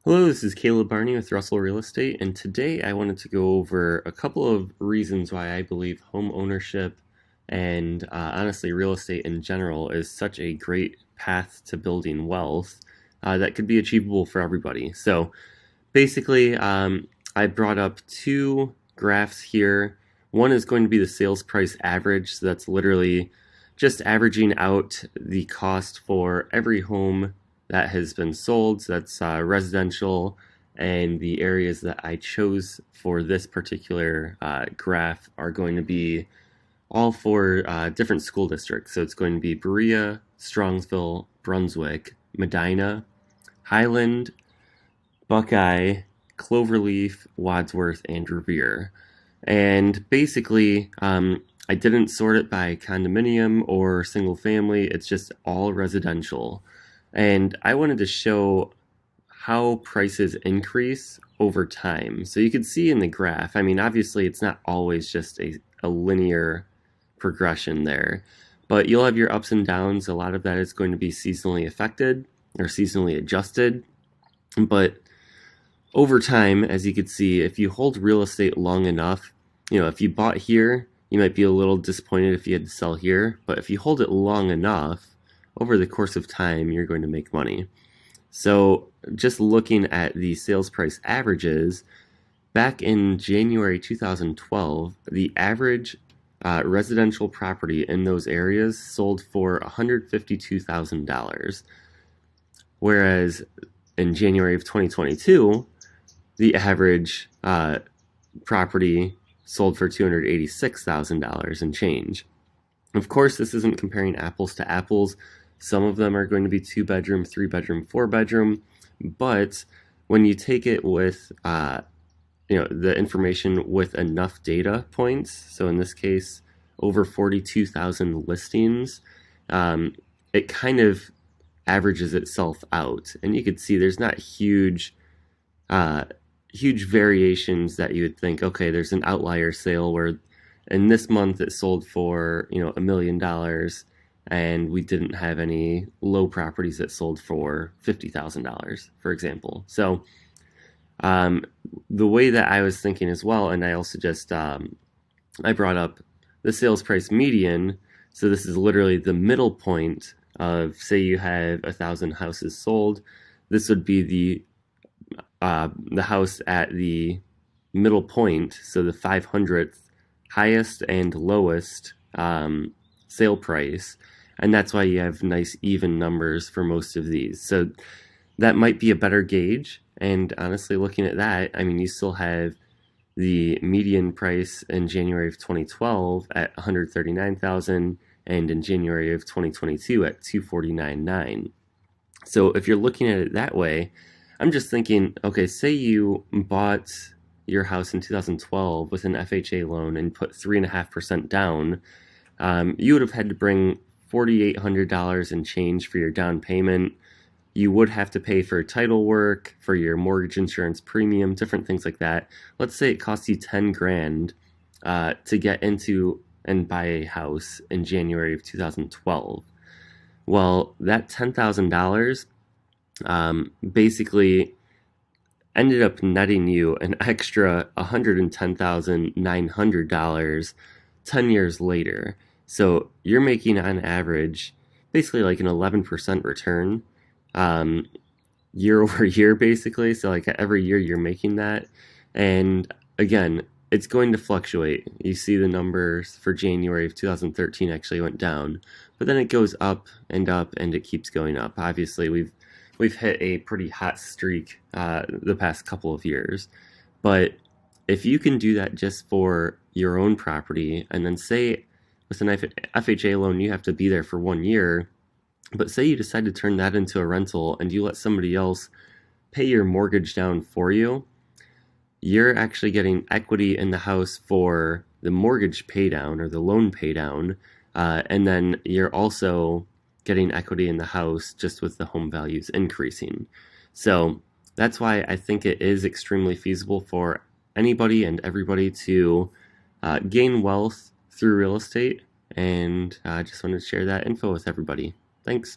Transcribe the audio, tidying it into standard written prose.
Hello, this is Caleb Barney with Russell Real Estate, and today I wanted to go over a couple of reasons why I believe home ownership and honestly real estate in general is such a great path to building wealth that could be achievable for everybody. So basically, I brought up two graphs here. One is going to be the sales price average, so that's literally just averaging out the cost for every home that has been sold. So that's residential, and the areas that I chose for this particular graph are going to be all for different school districts. So it's going to be Berea, Strongsville, Brunswick, Medina, Highland, Buckeye, Cloverleaf, Wadsworth, and Revere. And basically, I didn't sort it by condominium or single family, it's just all residential. And I wanted to show how prices increase over time. So you could see in the graph, I mean, obviously it's not always just a linear progression there, but you'll have your ups and downs. A lot of that is going to be seasonally affected or seasonally adjusted. But over time, as you could see, if you hold real estate long enough, if you bought here, you might be a little disappointed if you had to sell here, but if you hold it long enough, over the course of time, you're going to make money. So just looking at the sales price averages, back in January 2012, the average residential property in those areas sold for $152,000. Whereas in January of 2022, the average property sold for $286,000 and change. Of course, this isn't comparing apples to apples. Some of them are going to be 2-bedroom, 3-bedroom, 4-bedroom, but when you take it with the information with enough data points, so in this case over 42,000 listings, it kind of averages itself out, and you could see there's not huge variations that you would think, okay, there's an outlier sale where in this month it sold for $1 million, and we didn't have any low properties that sold for $50,000, for example. So the way that I was thinking as well, and I also just I brought up the sales price median. So this is literally the middle point of, say you have 1,000 houses sold. This would be the house at the middle point, so the 500th highest and lowest sale price, and that's why you have nice even numbers for most of these. So that might be a better gauge, and honestly, looking at that, I mean, you still have the median price in January of 2012 at $139,000, and in January of 2022 at $249,900. So if you're looking at it that way, I'm just thinking, okay, say you bought your house in 2012 with an FHA loan and put 3.5% down, you would have had to bring $4,800 in change for your down payment. You would have to pay for title work, for your mortgage insurance premium, different things like that. Let's say it costs you $10,000 to get into and buy a house in January of 2012. Well, that $10,000 basically ended up netting you an extra $110,900 10 years later. So you're making on average basically like an 11% return year over year, basically. So like every year you're making that. And again, it's going to fluctuate. You see the numbers for January of 2013 actually went down, but then it goes up, and it keeps going up. Obviously, we've hit a pretty hot streak the past couple of years. But if you can do that just for your own property, and then say with an FHA loan, you have to be there for 1 year, but say you decide to turn that into a rental and you let somebody else pay your mortgage down for you, you're actually getting equity in the house for the mortgage pay down or the loan pay down, and then you're also getting equity in the house just with the home values increasing. So that's why I think it is extremely feasible for anybody and everybody to gain wealth through real estate, and I just wanted to share that info with everybody. Thanks.